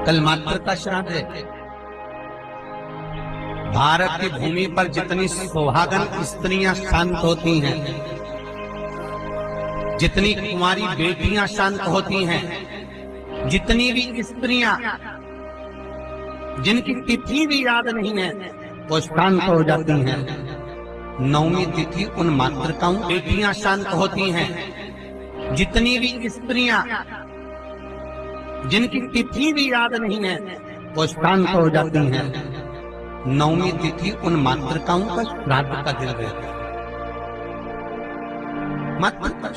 कल मातृ का श्राद्ध है। भारत की भूमि पर जितनी सुहागन स्त्रियां शांत होती हैं, जितनी कुंवारी बेटियां शांत होती हैं, जितनी भी स्त्रियां जिनकी तिथि भी याद नहीं है वो शांत हो जाती हैं। नवमी तिथि उन मातृकाओं बेटियां शांत होती हैं। जितनी भी स्त्रियां जिनकी तिथि भी याद नहीं है वो शांत हो जाती हैं। नवमी तिथि उन मातृकाओं का श्राद्ध का दिन रहता है। मातृका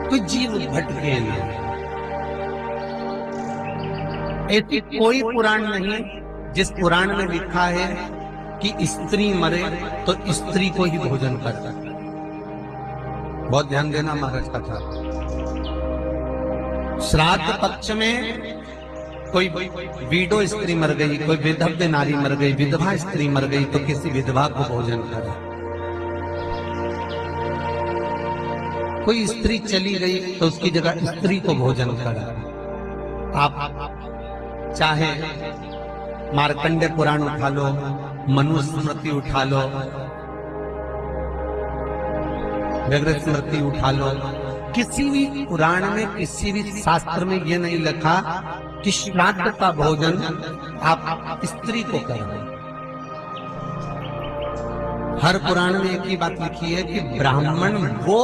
कोई जीव भटके ना, ऐसी कोई पुराण नहीं जिस पुराण में लिखा है कि स्त्री मरे तो स्त्री को ही भोजन करता। बहुत ध्यान देना महाराज का था। श्राद्ध पक्ष में कोई विडो स्त्री मर गई, कोई विधव्य नारी मर गई, विधवा स्त्री मर गई तो किसी विधवा को भोजन करे। कोई स्त्री चली गई तो उसकी जगह स्त्री को भोजन करा। आप चाहे मार्कंडे पुराण उठा लो, मनुस्मृति उठा लो, व्यग्र स्मृति उठा लो, किसी भी पुराण में किसी भी शास्त्र में यह नहीं लिखा कि श्राद्ध का भोजन आप स्त्री को करें। हर पुराण में एक ही बात लिखी है कि ब्राह्मण वो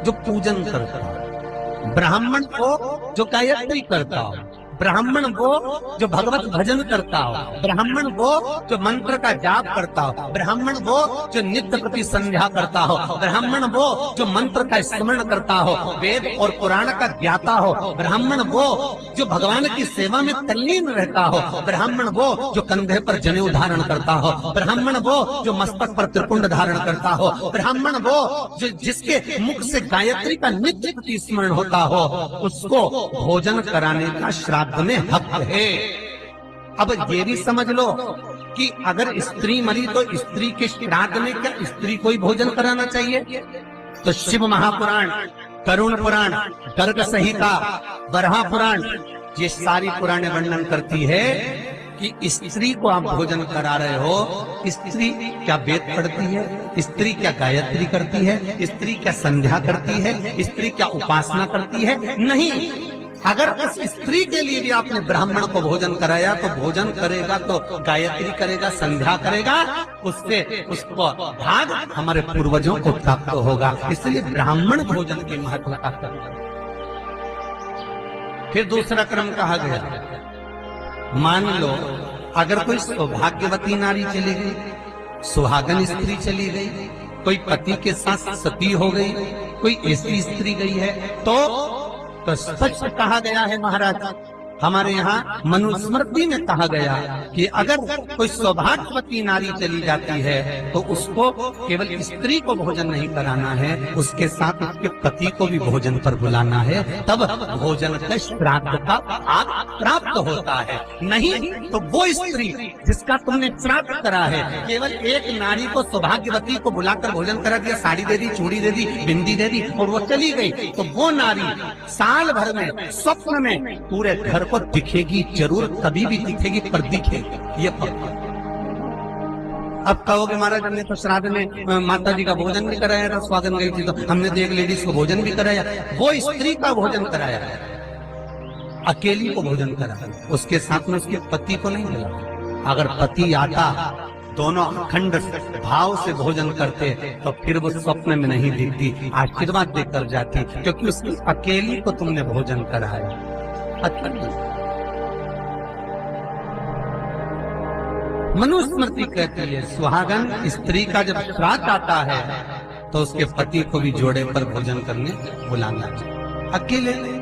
जो पूजन करता हो, ब्राह्मण वो जो गायत्री करता हो, ब्राह्मण वो जो भगवत भजन करता हो, ब्राह्मण वो जो मंत्र का जाप करता हो, ब्राह्मण वो जो नित्य प्रति संध्या करता हो, ब्राह्मण वो जो मंत्र का स्मरण करता हो, वेद और पुराण का ज्ञाता हो, ब्राह्मण वो जो भगवान की सेवा में तल्लीन रहता हो, ब्राह्मण वो जो कंधे पर जनेऊ धारण करता हो, ब्राह्मण वो जो मस्तक पर त्रिपुंड धारण करता हो, ब्राह्मण वो जो जिसके मुख से गायत्री का नित्य प्रति स्मरण होता हो, उसको भोजन कराने का श्राद्ध में हक है। अब ये भी समझ लो कि अगर स्त्री मरी तो स्त्री के श्राद्ध में क्या स्त्री को ही भोजन कराना चाहिए? तो शिव महापुराण, करुण पुराण, गर्ग संहिता, बरहा पुराण, ये सारी पुराणे वर्णन करती है कि स्त्री को आप भोजन करा रहे हो। स्त्री क्या वेद पढ़ती है? स्त्री क्या गायत्री करती है? स्त्री क्या संध्या करती है? स्त्री क्या उपासना करती है? नहीं। अगर उस स्त्री के लिए भी आपने ब्राह्मण को भोजन कराया तो भोजन करेगा तो गायत्री करेगा, संध्या करेगा, उससे उसको भाग हमारे पूर्वजों को प्राप्त होगा। इसलिए ब्राह्मण भोजन की महत्वता। फिर दूसरा क्रम कहा गया, मान लो अगर कोई सौभाग्यवती नारी चली गई, सुहागन स्त्री चली गई, कोई पति के साथ सती हो गई, कोई ऐसी स्त्री गई है तो स्पष्ट कहा गया है महाराज, हमारे यहाँ मनुस्मृति में कहा गया कि अगर कोई सौभाग्यवती नारी चली जाती है तो उसको केवल स्त्री को भोजन नहीं कराना है, उसके साथ उसके पति को भी भोजन पर बुलाना है, तब भोजन का श्राद्ध का भाग प्राप्त होता है। नहीं तो वो स्त्री जिसका तुमने श्राद्ध करा है, केवल एक नारी को सौभाग्यवती को बुलाकर भोजन करा दिया, साड़ी दे दी, चूड़ी दे दी, बिंदी दे दी और वो चली गई, तो वो नारी साल भर में स्वप्न में पूरे घर को दिखेगी जरूर, कभी भी दिखेगी पर दिखेगी, ये पक्का। अब कहोगे महाराज हमने तो श्राद्ध में माता जी का भोजन भी कराया था, स्वागत गई थी तो हमने तो एक लेडीज को भोजन भी कराया। वो स्त्री का भोजन कराया, अकेली को भोजन कराया, उसके साथ में उसके पति को नहीं मिला। अगर पति आता, दोनों अखंड भाव से भोजन करते तो फिर वो स्वप्न में नहीं दिखती, आशीर्वाद देकर जाती, क्योंकि उसकी अकेली को तुमने भोजन कराया। मनुस्मृति कहती है सुहागन स्त्री का जब श्राद्ध आता है तो उसके पति को भी जोड़े पर भोजन करने बुलाना चाहिए, अकेले नहीं।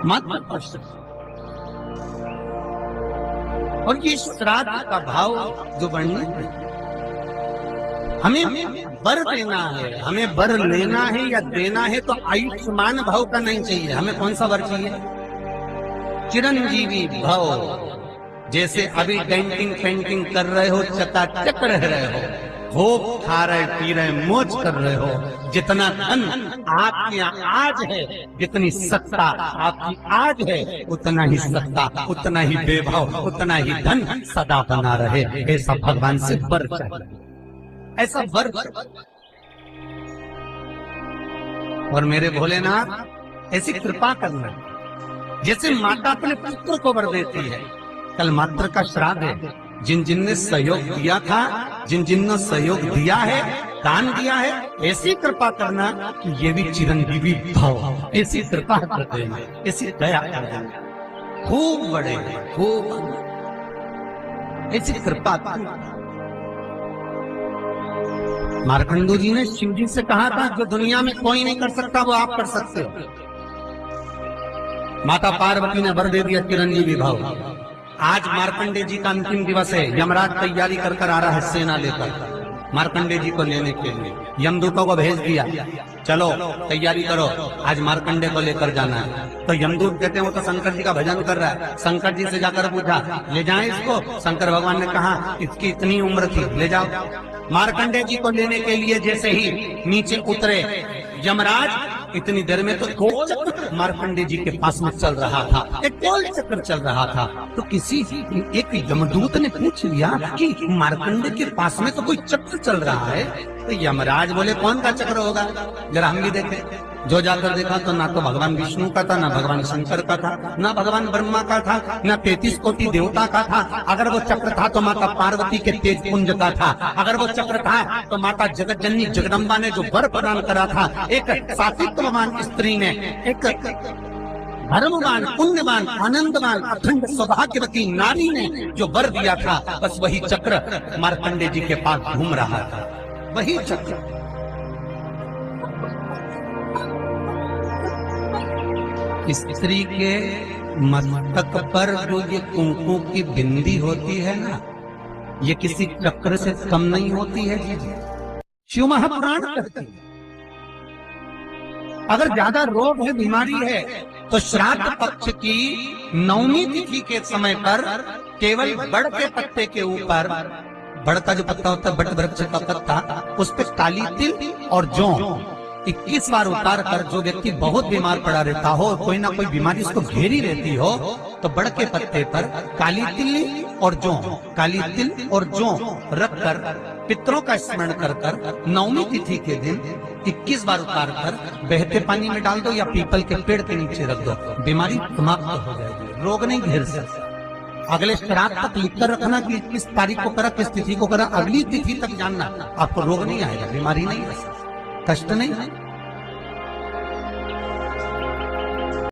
मत और ये श्राद्ध का भाव जो वर्णन है, हमें वर देना है, हमें वर लेना है या देना है तो आयुष्मान भव का नहीं चाहिए। हमें कौन सा वर चाहिए? चिरंजीवी भव। जैसे अभी डेंटिंग पेंटिंग कर रहे हो, चकाचक रह रहे भोग खा रहे, पी रहे, मौज कर रहे हो। जितना धन आपके यहाँ आज है, जितनी सत्ता आपकी आज है, उतना ही सत्ता, उतना ही वैभव, उतना ही धन सदा बना रहे। ऐसा भगवान से वर चाहिए, ऐसा वर। और मेरे भोलेनाथ ऐसी कृपा करना, जैसे माता अपने पुत्र को वर देती है। कल मात्र का श्राद्ध है, जिन जिन ने सहयोग दिया था, जिन जिन ने सहयोग दिया है, दान दिया है, ऐसी कृपा करना कि ये भी चिरंजीवी भाव, ऐसी कृपा कर देना, ऐसी दया कर देना, खूब बड़े, खूब ऐसी कृपा। मार्कंडू जी ने शिव जी से कहा था, जो दुनिया में कोई नहीं कर सकता वो आप कर सकते हो। माता पार्वती ने वर दे दिया चिरंजीवी भाव। आज मार्कंडे जी का अंतिम दिवस है, यमराज तैयारी कर कर आ रहा है सेना लेकर मार्कंडे जी को लेने के लिए। यमदूतों को भेज दिया, चलो तैयारी करो, आज मार्कंडे को लेकर जाना है। तो यमदूत कहते हैं वो तो शंकर जी का भजन कर रहा है। शंकर जी से जाकर पूछा, ले जाएं इसको? शंकर भगवान ने कहा, इसकी इतनी उम्र थी, ले जाओ। मार्कंडे जी को लेने के लिए जैसे ही नीचे उतरे यमराज, इतनी देर में तो गोल चक्र मार्कंडे जी के पास में चल रहा था, एक गोल चक्र चल रहा था। तो किसी एक यमदूत ने पूछ लिया कि मार्कंडे के पास में तो कोई चक्र चल रहा है। तो यमराज बोले, कौन का चक्र होगा, जरा हम भी देखें। जो जाकर देखा तो ना तो भगवान विष्णु का था, ना भगवान शंकर का था, ना भगवान ब्रह्मा का था, ना 33 कोटि देवता का था। अगर वो चक्र था तो माता पार्वती के तेज पुंज का था। अगर वो चक्र था तो माता जगत जननी जगदम्बा ने जो वर प्रदान करा था, एक सात्वित्ववान स्त्री ने, एक धर्मवान, पुण्यवान, आनंदवान, अखंड सौभाग्यवती नारी ने जो वर दिया था, बस वही चक्र मार्कंडे जी के पास घूम रहा था, वही चक्र। स्त्री के मस्तक पर जो ये कुंकू की बिंदी होती है ना, ये किसी चक्र से कम नहीं होती है। शिव महापुराण कहते हैं, अगर ज्यादा रोग है, बीमारी है, तो श्राद्ध पक्ष की 9वीं तिथि के समय पर केवल बड़ के पत्ते के ऊपर, बड़ का जो पत्ता होता है, बड़ वृक्ष का पत्ता, उस पर काली तिल और जौ 21 बार उतार कर, जो व्यक्ति बहुत बीमार पड़ा रहता हो, कोई ना कोई बीमारी उसको घेरी रहती हो, तो बड़ के पत्ते पर काली तिल और जौ, काली तिल और जौ रख कर पितरों का स्मरण कर कर 9वीं तिथि के दिन 21 बार उतार कर बहते पानी में डाल दो या पीपल के पेड़ के नीचे रख दो, बीमारी समाप्त हो जाएगी, रोग नहीं घेर सकता। अगले श्राद्ध तक लिखकर रखना कि किस तारीख को करा, किस तिथि को करा, अगली तिथि तक जानना, आपको रोग नहीं आएगा, बीमारी नहीं, कष्ट नहीं।